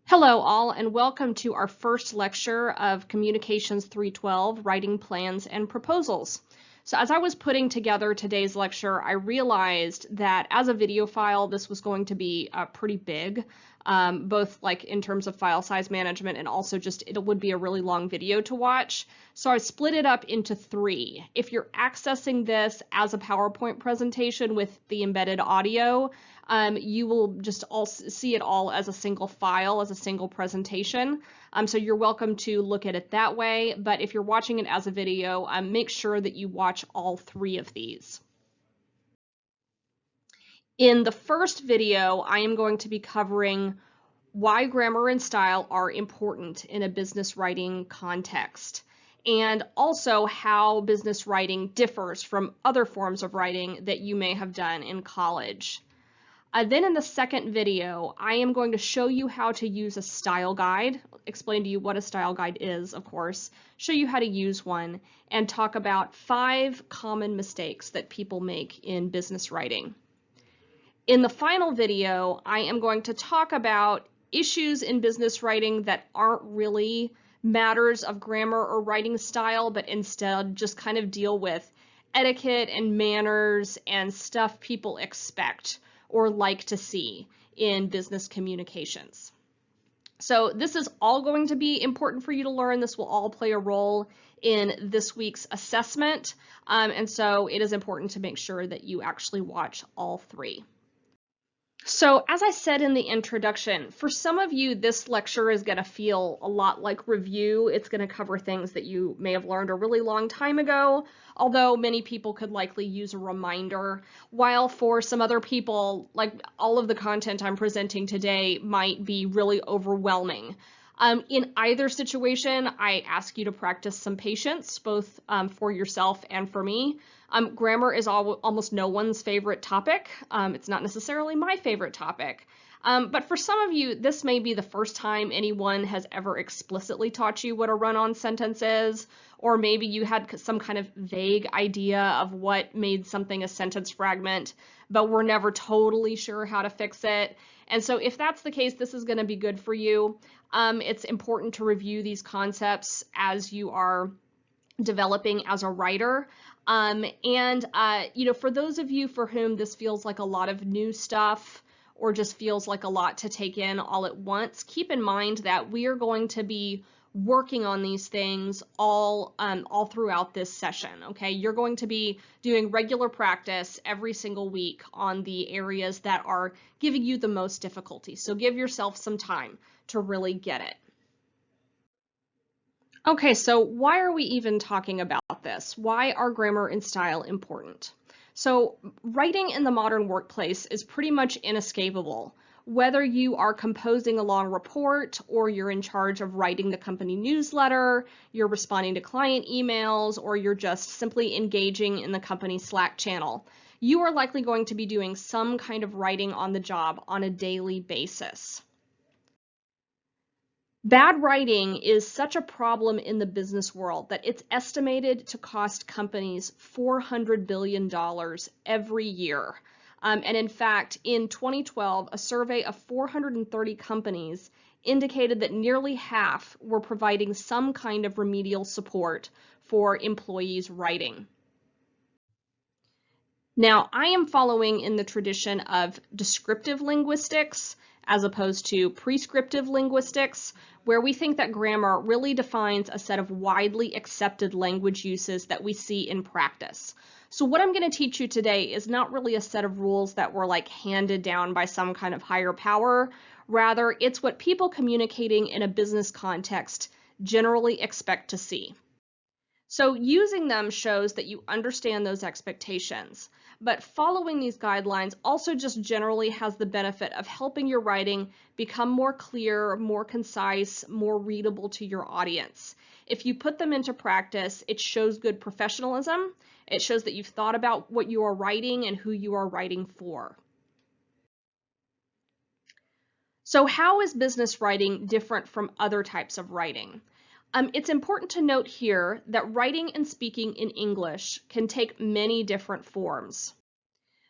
Hello all, and welcome to our first lecture of Communications 312, Writing Plans and Proposals. So as I was putting together today's lecture, I realized that as a video file, this was going to be pretty big, both like in terms of file size management and also just it would be a really long video to watch. So I split it up into three. If you're accessing this as a PowerPoint presentation with the embedded audio, you will just all see it all as a single file, as a single presentation. So you're welcome to look at it that way, but if you're watching it as a video, make sure that you watch all three of these. In the first video, I am going to be covering why grammar and style are important in a business writing context, and also how business writing differs from other forms of writing that you may have done in college. Then in the second video, I am going to show you how to use a style guide, explain to you what a style guide is, of course, show you how to use one, and talk about 5 common mistakes that people make in business writing. In the final video, I am going to talk about issues in business writing that aren't really matters of grammar or writing style, but instead just kind of deal with etiquette and manners and stuff people expect or like to see in business communications. So this is all going to be important for you to learn. This will all play a role in this week's assessment. And so it is important to make sure that you actually watch all three. So as I said in the introduction, for some of you, this lecture is going to feel a lot like review. It's going to cover things that you may have learned a really long time ago, although many people could likely use a reminder, while for some other people, like all of the content I'm presenting today might be really overwhelming. In either situation, I ask you to practice some patience, both for yourself and for me. Grammar is almost no one's favorite topic. It's not necessarily my favorite topic. But for some of you, this may be the first time anyone has ever explicitly taught you what a run-on sentence is, or maybe you had some kind of vague idea of what made something a sentence fragment, but were never totally sure how to fix it. And so if that's the case, this is going to be good for you. It's important to review these concepts as you are developing as a writer. You know, for those of you for whom this feels like a lot of new stuff or just feels like a lot to take in all at once, keep in mind that we are going to be working on these things all throughout this session, okay? You're going to be doing regular practice every single week on the areas that are giving you the most difficulty. So give yourself some time to really get it. Okay, so why are we even talking about this? Why are grammar and style important? So writing in the modern workplace is pretty much inescapable. Whether you are composing a long report or you're in charge of writing the company newsletter, you're responding to client emails, or you're just simply engaging in the company Slack channel, you are likely going to be doing some kind of writing on the job on a daily basis. Bad writing is such a problem in the business world that it's estimated to cost companies $400 billion every year. And in fact, in 2012, a survey of 430 companies indicated that nearly half were providing some kind of remedial support for employees' writing. Now, I am following in the tradition of descriptive linguistics as opposed to prescriptive linguistics, where we think that grammar really defines a set of widely accepted language uses that we see in practice. So what I'm going to teach you today is not really a set of rules that were like handed down by some kind of higher power. Rather, it's what people communicating in a business context generally expect to see. So using them shows that you understand those expectations, but following these guidelines also just generally has the benefit of helping your writing become more clear, more concise, more readable to your audience. If you put them into practice, it shows good professionalism. It shows that you've thought about what you are writing and who you are writing for. So how is business writing different from other types of writing? It's important to note here that writing and speaking in English can take many different forms.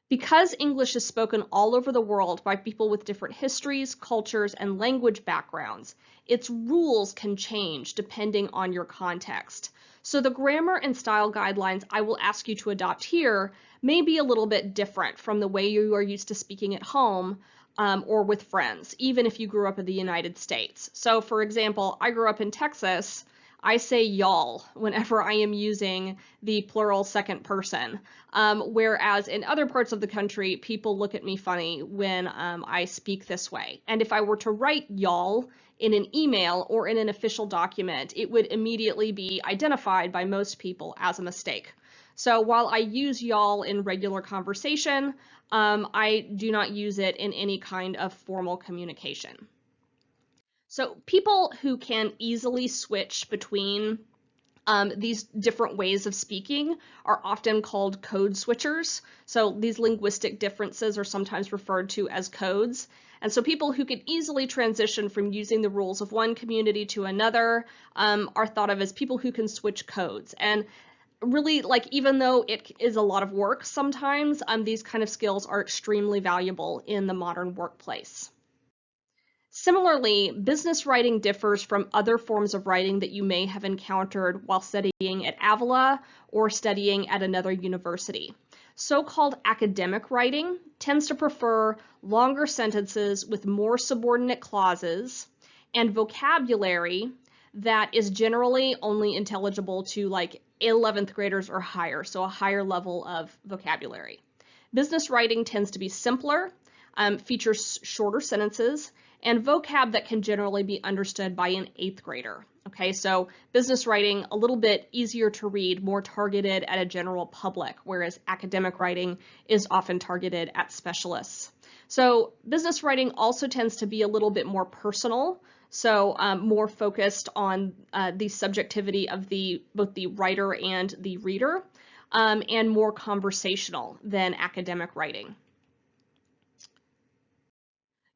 Because English is spoken all over the world by people with different histories, cultures, and language backgrounds, its rules can change depending on your context. So the grammar and style guidelines I will ask you to adopt here may be a little bit different from the way you are used to speaking at home or with friends, even if you grew up in the United States. So for example, I grew up in Texas. I say y'all whenever I am using the plural second person, whereas in other parts of the country, people look at me funny when I speak this way. And if I were to write y'all in an email or in an official document, it would immediately be identified by most people as a mistake. So while I use y'all in regular conversation, I do not use it in any kind of formal communication. So people who can easily switch between these different ways of speaking are often called code switchers. So these linguistic differences are sometimes referred to as codes. And so people who can easily transition from using the rules of one community to another are thought of as people who can switch codes. And really, like, even though it is a lot of work sometimes, these kind of skills are extremely valuable in the modern workplace. Similarly, business writing differs from other forms of writing that you may have encountered while studying at Avila or studying at another university. So-called academic writing tends to prefer longer sentences with more subordinate clauses and vocabulary that is generally only intelligible to like 11th graders or higher, so a higher level of vocabulary. Business writing tends to be simpler, features shorter sentences, and vocab that can generally be understood by an 8th grader. Okay, so business writing, a little bit easier to read, more targeted at a general public, whereas academic writing is often targeted at specialists. So business writing also tends to be a little bit more personal, so more focused on the subjectivity of both the writer and the reader, and more conversational than academic writing.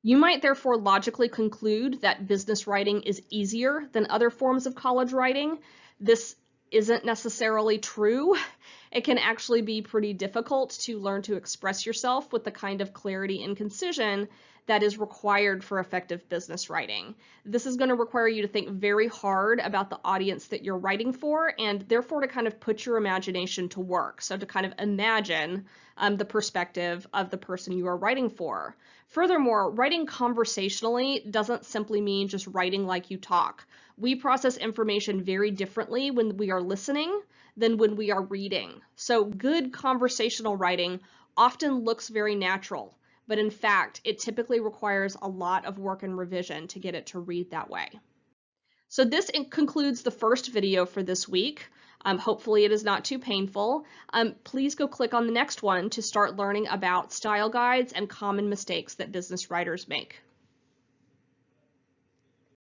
You might therefore logically conclude that business writing is easier than other forms of college writing. This isn't necessarily true. It can actually be pretty difficult to learn to express yourself with the kind of clarity and concision that is required for effective business writing. This is going to require you to think very hard about the audience that you're writing for, and therefore to kind of put your imagination to work. So to kind of imagine the perspective of the person you are writing for. Furthermore, writing conversationally doesn't simply mean just writing like you talk. We process information very differently when we are listening than when we are reading. So good conversational writing often looks very natural, but in fact, it typically requires a lot of work and revision to get it to read that way. So this concludes the first video for this week. Hopefully it is not too painful. Please go click on the next one to start learning about style guides and common mistakes that business writers make.